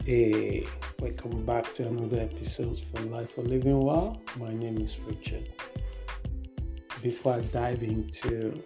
Hey, welcome back to another episode for Life for Living Well. My name is Richard. Before I dive into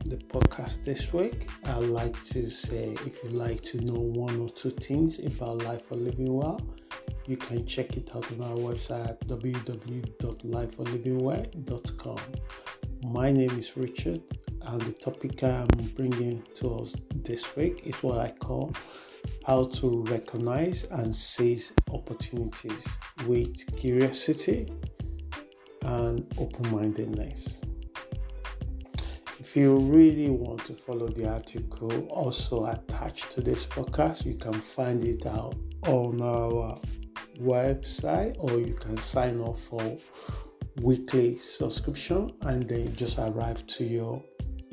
the podcast this week, I'd like to say if you'd like to know one or two things about Life for Living Well, you can check it out on our website at www.lifeforlivingwell.com. My name is Richard, and the topic I'm bringing to us this week is what I call how to recognize and seize opportunities with curiosity and open-mindedness. If you really want to follow the article also attached to this podcast, you can find it out on our website, or you can sign up for weekly subscription and then just arrive to your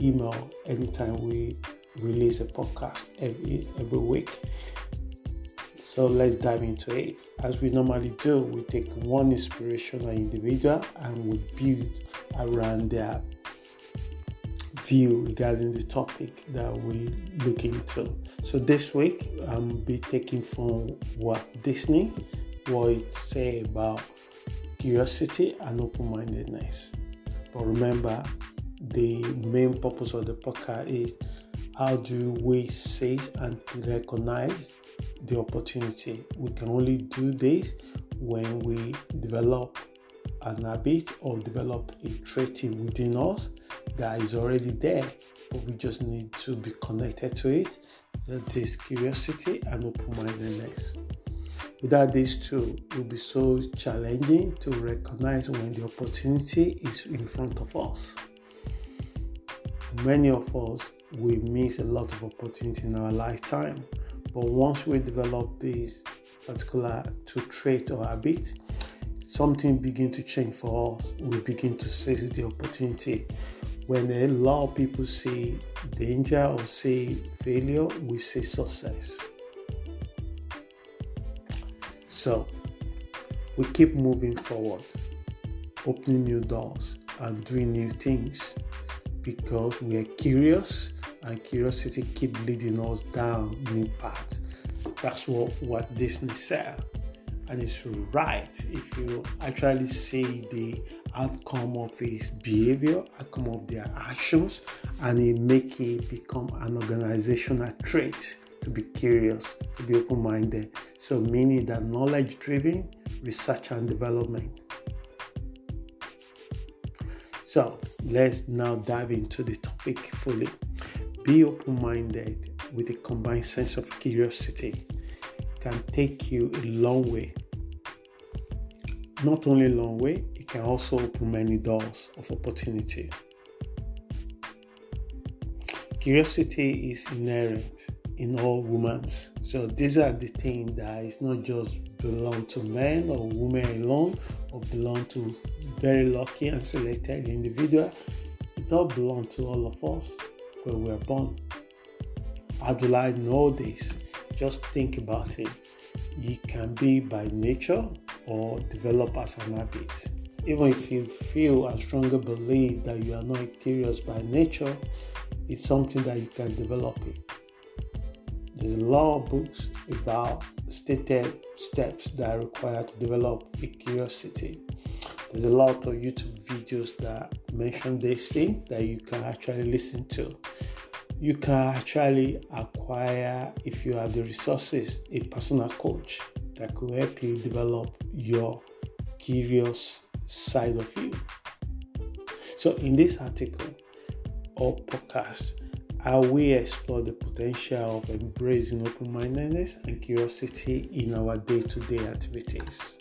email anytime we release a podcast every week. So let's dive into it. As we normally do, we take one inspirational individual and we build around their view regarding the topic that we look into. So this week I'll be taking from Walt Disney, what it say about curiosity and open-mindedness. But remember, the main purpose of the podcast is how do we seize and recognize the opportunity. We can only do this when we develop an habit or develop a trait within us that is already there, but we just need to be connected to it. That is curiosity and open-mindedness. Without these two, it will be so challenging to recognize when the opportunity is in front of us. Many of us will miss a lot of opportunity in our lifetime, but once we develop this particular trait or habit, something begins to change for us. We begin to seize the opportunity. When a lot of people see danger or see failure, we see success. So we keep moving forward, opening new doors and doing new things because we are curious, and curiosity keeps leading us down new paths. That's what Disney said. And it's right if you actually see the outcome of his behavior, outcome of their actions, and it make it become an organizational trait to be curious, to be open-minded. So meaning that knowledge-driven research and development. So let's now dive into the topic fully. Be open-minded with a combined sense of curiosity can take you a long way. Not only a long way, it can also open many doors of opportunity. Curiosity is inherent in all humans. So these are the things that is not just belong to men or women alone, or belong to very lucky and selected individual. It all belongs to all of us when we are born. How do I know this? Just think about it. You can be by nature or develop as an habit. Even if you feel and strongly believe that you are not curious by nature, it's something that you can develop it. There's a lot of books about stated steps that are required to develop a curiosity. There's a lot of YouTube videos that mention this thing that you can actually listen to. You can actually acquire, if you have the resources, a personal coach that could help you develop your curious side of you. So in this article or podcast, I will explore the potential of embracing open-mindedness and curiosity in our day-to-day activities.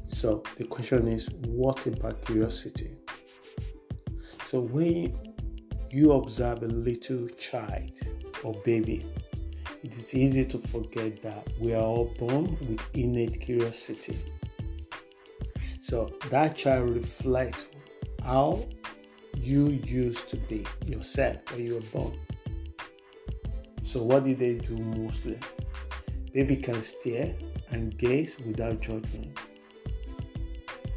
So the question is, what about curiosity? So when you observe a little child or baby, it is easy to forget that we are all born with innate curiosity. So that child reflects how you used to be yourself when you were born. So what did they do mostly? Baby can stare and gaze without judgment.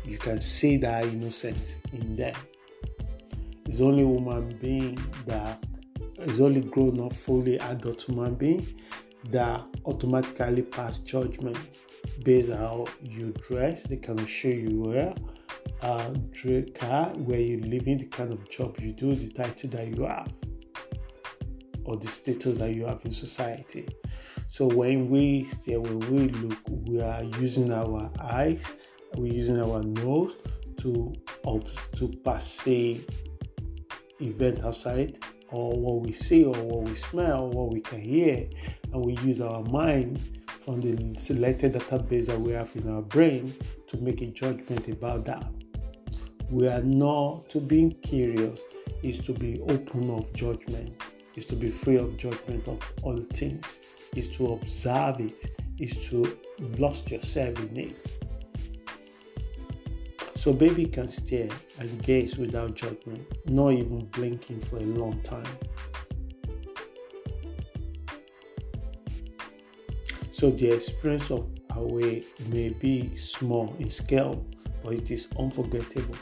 You can see that innocence in them. It's only human being that is only grown up fully adult human being that automatically pass judgment based on how you dress, the kind of shoe you wear, car, where you live in, the kind of job you do, the title that you have, or the status that you have in society. So when we stare, when we look, we are using our eyes, we're using our nose to perceive event outside, or what we see, or what we smell, or what we can hear, and we use our mind from the selected database that we have in our brain to make a judgment about that. We are not, to being curious is to be open of judgment, is to be free of judgment of other things, is to observe it, is to lose yourself in it. So baby can stare and gaze without judgment, not even blinking for a long time. So the experience of away may be small in scale, but it is unforgettable.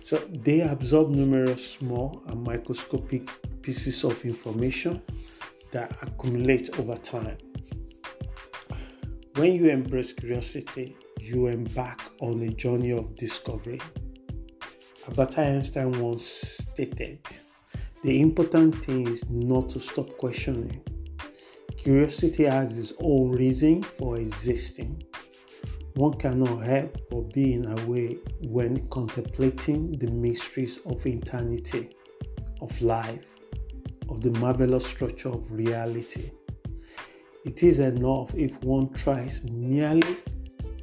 So they absorb numerous small and microscopic pieces of information that accumulate over time. When you embrace curiosity, you embark on a journey of discovery. Albert Einstein once stated, the important thing is not to stop questioning. Curiosity has its own reason for existing. One cannot help but be in a way when contemplating the mysteries of eternity, of life, of the marvelous structure of reality. It is enough if one tries merely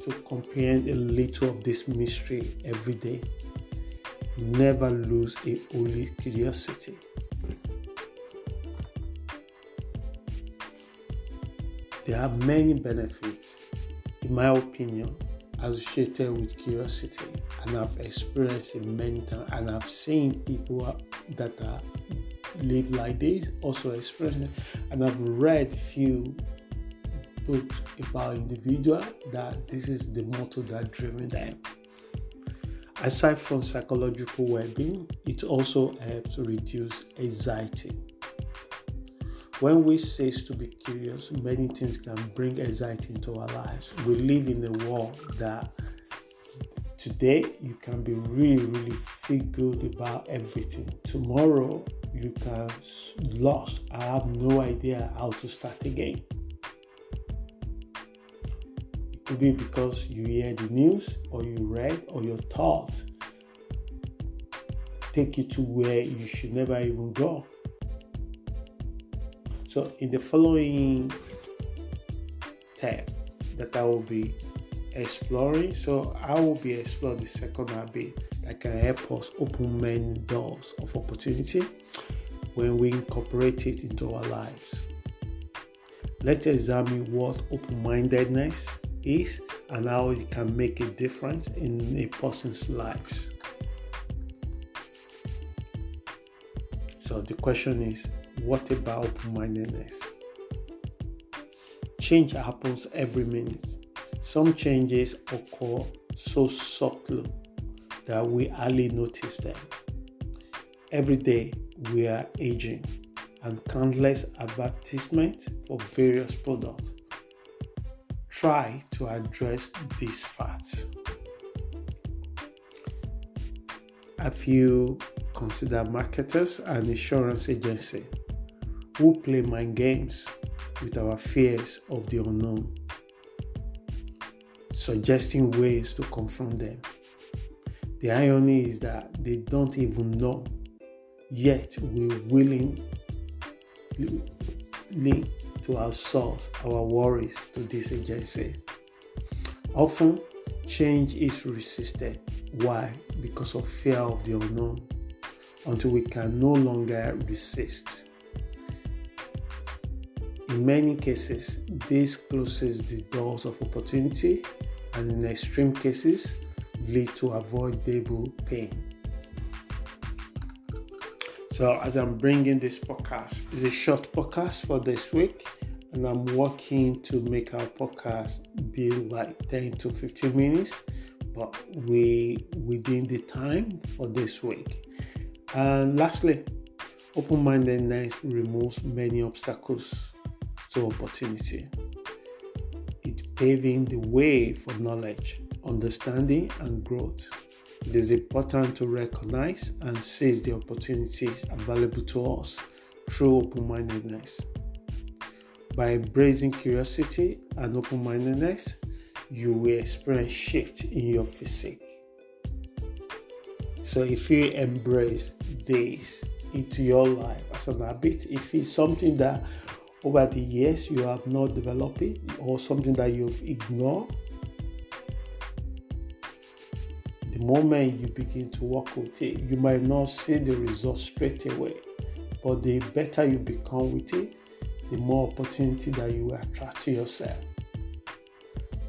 to comprehend a little of this mystery every day. Never lose a holy curiosity. There are many benefits, in my opinion, associated with curiosity, and I've experienced it many times, and I've seen people that live like this also experience it, and I've read few books about individuals that this is the motto that driven them. Aside from psychological well-being, it also helps to reduce anxiety. When we cease to be curious, many things can bring anxiety into our lives. We live in a world that today you can be really feel good about everything. Tomorrow you can lost. I have no idea how to start again. It could be because you hear the news, or you read, or your thoughts take you to where you should never even go. So in the following tab that I will be exploring, so I will be exploring the second habit that can help us open many doors of opportunity when we incorporate it into our lives. Let's examine what open-mindedness is and how it can make a difference in a person's lives. So the question is, what about open-mindedness? Change happens every minute. Some changes occur so subtly that we hardly notice them. Every day we are aging, and countless advertisements for various products try to address these facts. Have you considered marketers and insurance agencies who play mind games with our fears of the unknown, suggesting ways to confront them? The irony is that they don't even know, yet we're willing to outsource our worries to this agency. Often, change is resisted. Why? Because of fear of the unknown, until we can no longer resist. In many cases, this closes the doors of opportunity, and in extreme cases, lead to avoidable pain. So as I'm bringing this podcast, it's a short podcast for this week, and I'm working to make our podcast be like 10 to 15 minutes, but we within the time for this week. And lastly, Open-mindedness removes many obstacles to opportunity. It's paving the way for knowledge, understanding, and growth. It is important to recognize and seize the opportunities available to us through open-mindedness. By embracing curiosity and open-mindedness, you will experience shift in your physique. So if you embrace this into your life as an habit, if it's something that over the years you have not developed it, or something that you've ignored, the moment you begin to work with it, you might not see the results straight away, but the better you become with it, the more opportunity that you attract to yourself.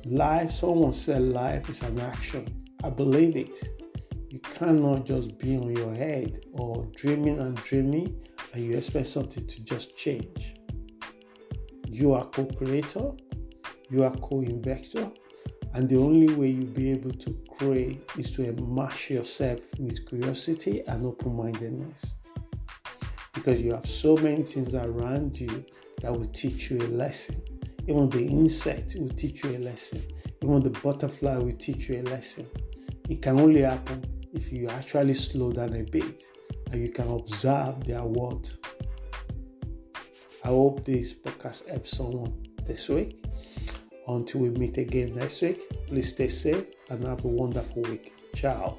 Life, someone said life is an action. I believe it. You cannot just be on your head or dreaming and you expect something to just change. You are co-creator, you are co-investor, and the only way you'll be able to create is to immerse yourself with curiosity and open-mindedness. Because you have so many things around you that will teach you a lesson. Even the insect will teach you a lesson. Even the butterfly will teach you a lesson. It can only happen if you actually slow down a bit and you can observe their world. I hope this podcast helps someone this week. Until we meet again next week, please stay safe and have a wonderful week. Ciao.